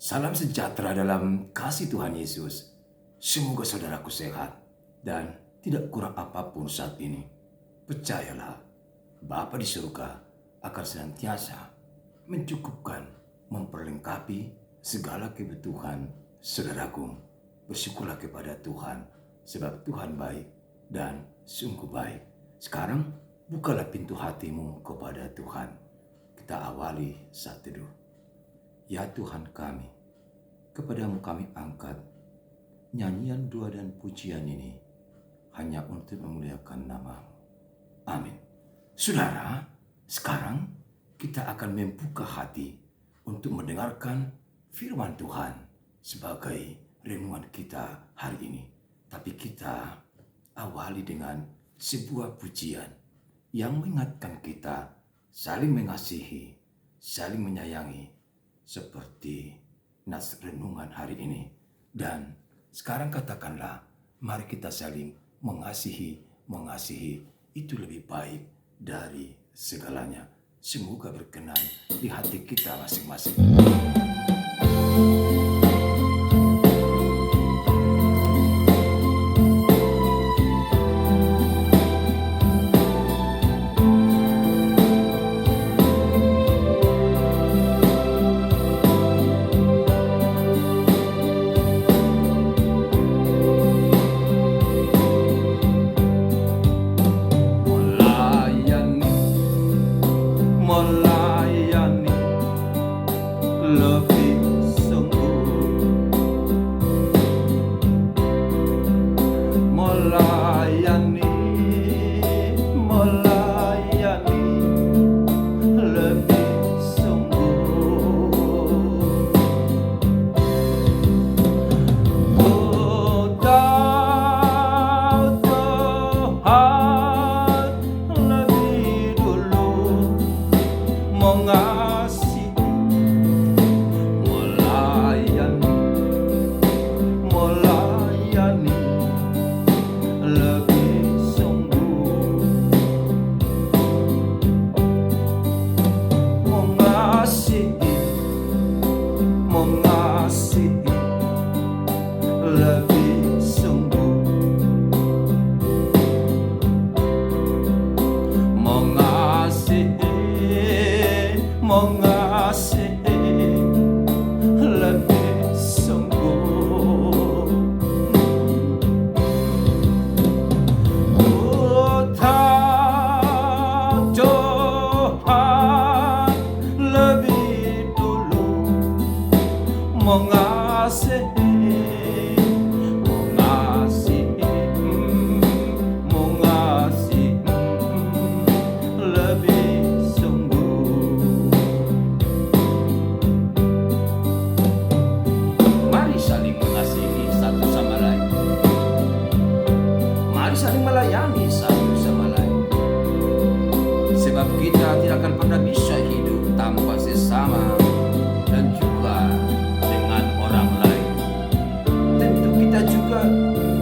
Salam sejahtera dalam kasih Tuhan Yesus. Semoga saudaraku sehat dan tidak kurang apapun saat ini. Percayalah, Bapa di surga akan senantiasa mencukupkan, memperlengkapi segala kebutuhan saudaraku. Bersyukurlah kepada Tuhan, sebab Tuhan baik dan sungguh baik. Sekarang, bukalah pintu hatimu kepada Tuhan. Kita awali saat teduh. Ya Tuhan kami, kepadamu kami angkat nyanyian doa dan pujian ini hanya untuk memuliakan nama-Mu. Amin. Saudara, sekarang kita akan membuka hati untuk mendengarkan firman Tuhan sebagai renungan kita hari ini. Tapi kita awali dengan sebuah pujian yang mengingatkan kita saling mengasihi, saling menyayangi, seperti nas renungan hari ini. Dan sekarang katakanlah, mari kita saling mengasihi. Itu lebih baik dari segalanya. Semoga berkenan di hati kita masing-masing. Melayani lebih sungguh, melayani lebih sungguh. Oh, Tuhan lebih dulu mengasihi, melayani lebih sungguh, mengasihi lebih sungguh, mengasihi lebih sungguh. Oh, Tuhan lebih dulu mengasihi lebih sungguh. Mari saling mengasihi satu sama lain. Mari saling melayani satu sama lain. Sebab kita tidak akan pernah bisa hidup tanpa sesama dan juga dengan orang lain. Tentu kita juga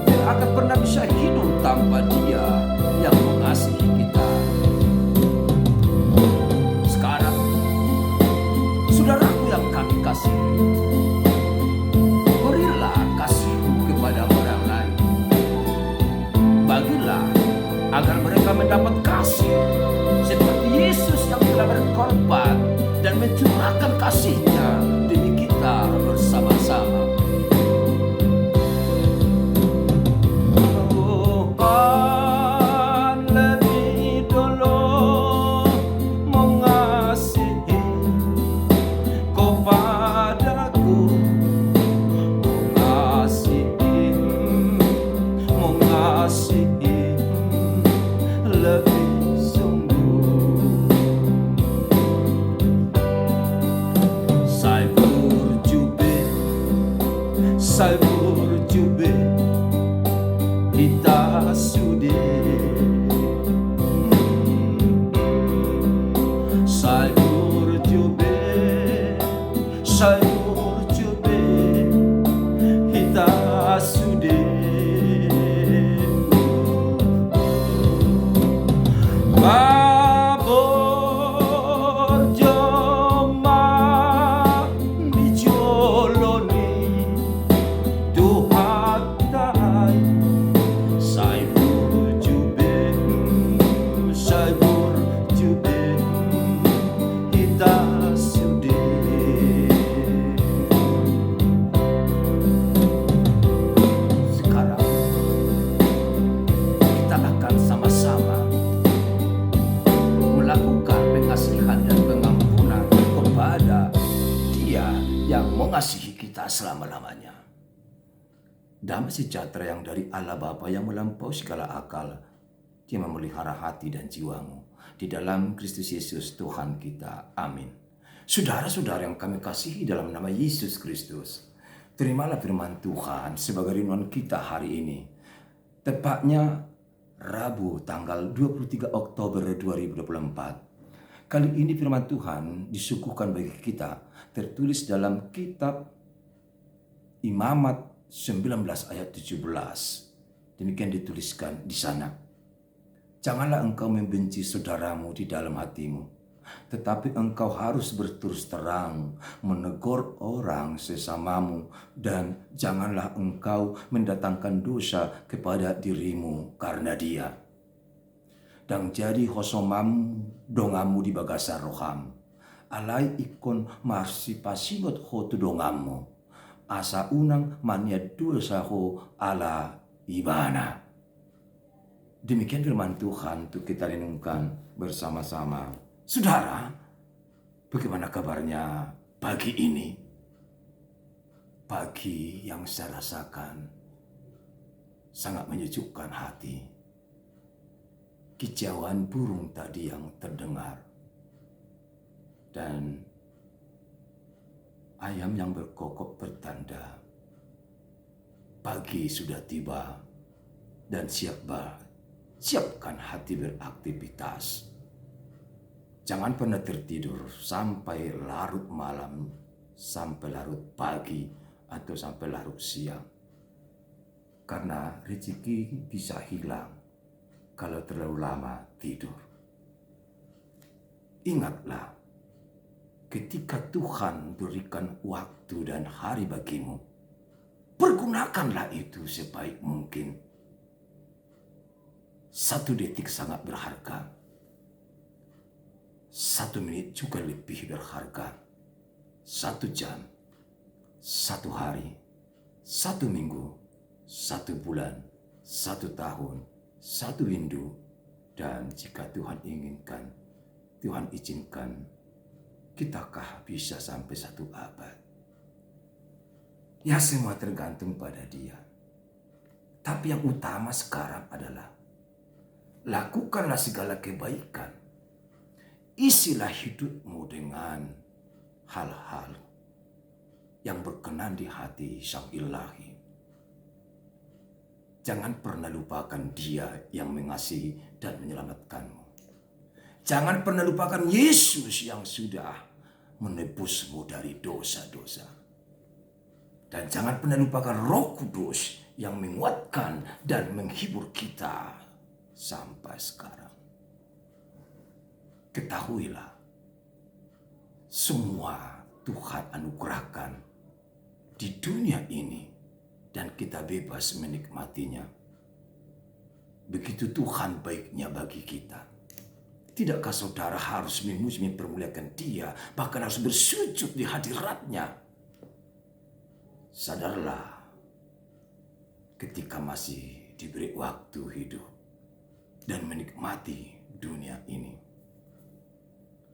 tidak akan pernah bisa hidup tanpa Dia yang mengasihi kita. Sekarang, saudaraku yang kami kasihi, berilah kasihmu kepada orang lain. Bagilah agar mereka mendapat kasih seperti Yesus yang telah berkorban dan mencurahkan kasih-Nya demi kita bersama-sama. Tuhan lebih dulu mengasihi kepadaku, mengasihi lebih sungguh. Saya berjubel, kita sudi. Saya berjubel, kita sudi. Babor joma bijol yang mengasihi kita selama-lamanya. Damai sejahtera yang dari Allah Bapa yang melampaui segala akal, Dia memelihara hati dan jiwamu di dalam Kristus Yesus Tuhan kita. Amin. Saudara-saudara yang kami kasihi dalam nama Yesus Kristus, terimalah firman Tuhan sebagai renungan kita hari ini. Tepatnya Rabu tanggal 23 Oktober 2024. Kali ini firman Tuhan disuguhkan bagi kita tertulis dalam kitab Imamat 19 ayat 17. Demikian dituliskan di sana. Janganlah engkau membenci saudaramu di dalam hatimu, tetapi engkau harus berterus terang menegur orang sesamamu, dan janganlah engkau mendatangkan dosa kepada dirimu karena dia. Dan jadi hosomamu dongamu di bagasa roham, alai ikon marsipasingot ho tu dongamu, asa unang mania dosa ho ala ibana. Demikian firman Tuhan untuk kita renungkan bersama-sama. Saudara, bagaimana kabarnya pagi ini? Pagi yang saya rasakan sangat menyejukkan hati. Kicauan burung tadi yang terdengar, dan ayam yang berkokok bertanda pagi sudah tiba, dan siapkan hati beraktivitas. Jangan pernah tertidur sampai larut malam, sampai larut pagi, atau sampai larut siang. Karena rezeki bisa hilang kalau terlalu lama tidur. Ingatlah, ketika Tuhan berikan waktu dan hari bagimu, pergunakanlah itu sebaik mungkin. 1 detik sangat berharga. 1 menit juga lebih berharga. 1 jam, 1 hari, 1 minggu, 1 bulan, 1 tahun, 1 windu, dan jika Tuhan inginkan, Tuhan izinkan, kitakah bisa sampai 1 abad? Ya, semua tergantung pada Dia. Tapi yang utama sekarang adalah lakukanlah segala kebaikan. Isilah hidupmu dengan hal-hal yang berkenan di hati Sang Ilahi. Jangan pernah lupakan Dia yang mengasihi dan menyelamatkanmu. Jangan pernah lupakan Yesus yang sudah menebusmu dari dosa-dosa. Dan jangan pernah lupakan Roh Kudus yang menguatkan dan menghibur kita sampai sekarang. Ketahuilah, semua Tuhan anugerahkan di dunia ini dan kita bebas menikmatinya. Begitu Tuhan baiknya bagi kita. Tidakkah saudara harus memuji mempermuliakan Dia, bahkan harus bersujud di hadiratnya? Sadarlah, ketika masih diberi waktu hidup dan menikmati dunia ini.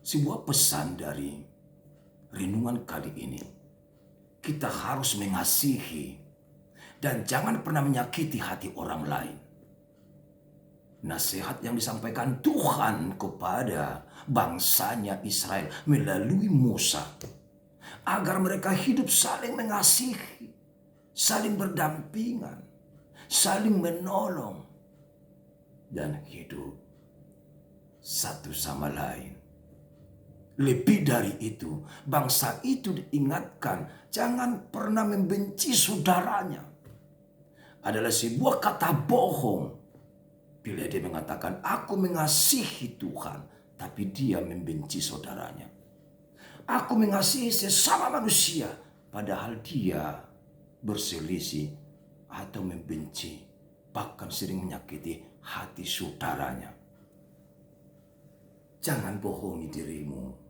Sebuah pesan dari renungan kali ini, kita harus mengasihi dan jangan pernah menyakiti hati orang lain. Nasihat yang disampaikan Tuhan kepada bangsanya Israel melalui Musa, agar mereka hidup saling mengasihi, saling berdampingan, saling menolong, dan hidup satu sama lain. Lebih dari itu, bangsa itu diingatkan jangan pernah membenci saudaranya. Adalah sebuah kata bohong bila dia mengatakan aku mengasihi Tuhan, tapi dia membenci saudaranya. Aku mengasihi sesama manusia, padahal dia berselisih atau membenci, bahkan sering menyakiti hati saudaranya. Jangan bohongi dirimu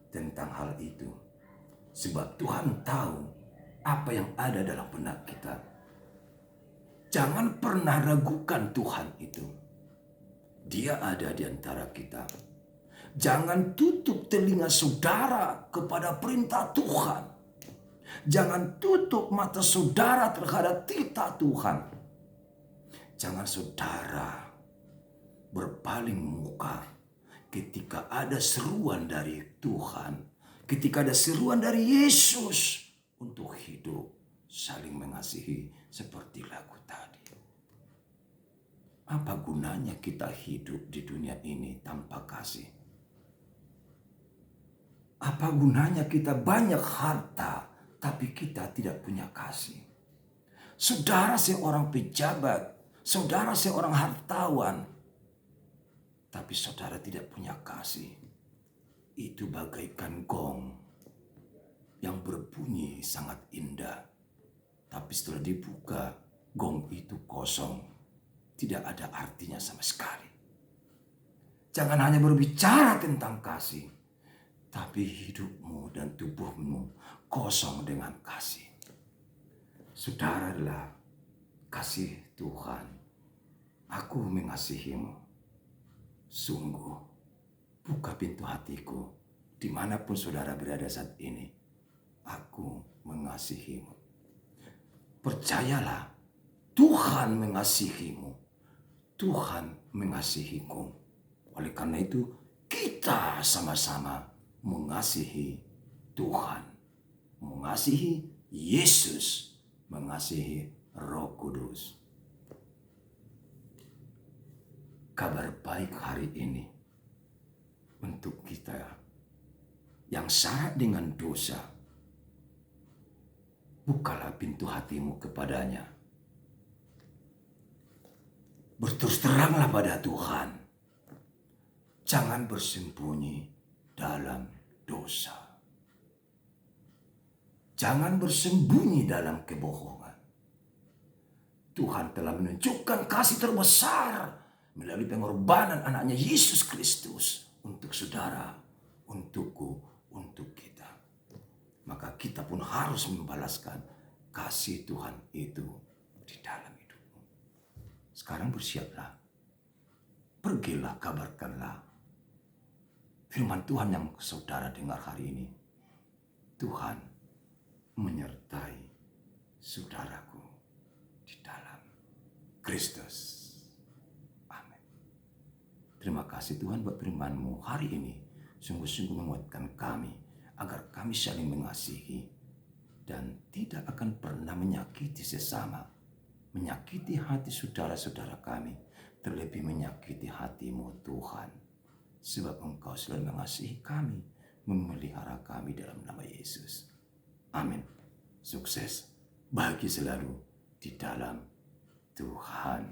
tentang hal itu, sebab Tuhan tahu apa yang ada dalam benak kita. Jangan pernah ragukan Tuhan itu. Dia ada di antara kita. Jangan tutup telinga saudara kepada perintah Tuhan. Jangan tutup mata saudara terhadap titah Tuhan. Jangan saudara berpaling muka ketika ada seruan dari Tuhan, ketika ada seruan dari Yesus untuk hidup saling mengasihi seperti lagu tadi. Apa gunanya kita hidup di dunia ini tanpa kasih? Apa gunanya kita banyak harta tapi kita tidak punya kasih? Saudara seorang pejabat, saudara seorang hartawan, tapi saudara tidak punya kasih. Itu bagaikan gong yang berbunyi sangat indah. Tapi setelah dibuka, gong itu kosong. Tidak ada artinya sama sekali. Jangan hanya berbicara tentang kasih, tapi hidupmu dan tubuhmu kosong dengan kasih. Saudara adalah kasih Tuhan. Aku mengasihimu. Sungguh, buka pintu hatiku dimanapun saudara berada saat ini. Aku mengasihimu. Percayalah, Tuhan mengasihimu. Tuhan mengasihiku. Oleh karena itu, kita sama-sama mengasihi Tuhan, mengasihi Yesus, mengasihi Roh Kudus. Kabar baik hari ini untuk kita yang syarat dengan dosa. Bukalah pintu hatimu kepadanya. Berterus teranglah pada Tuhan. Jangan bersembunyi dalam dosa. Jangan bersembunyi dalam kebohongan. Tuhan telah menunjukkan kasih terbesar melalui pengorbanan anaknya Yesus Kristus untuk saudara, untukku, untuk kita. Maka kita pun harus membalaskan kasih Tuhan itu di dalam hidupmu. Sekarang bersiaplah. Pergilah, kabarkanlah firman Tuhan yang saudara dengar hari ini. Tuhan menyertai saudaraku di dalam Kristus. Amin. Terima kasih Tuhan buat firman-Mu hari ini. Sungguh-sungguh menguatkan kami agar kami saling mengasihi dan tidak akan pernah menyakiti sesama, menyakiti hati saudara-saudara kami, terlebih menyakiti hati-Mu Tuhan. Sebab Engkau selalu mengasihi kami, memelihara kami dalam nama Yesus. Amin. Sukses bagi selalu di dalam Tuhan.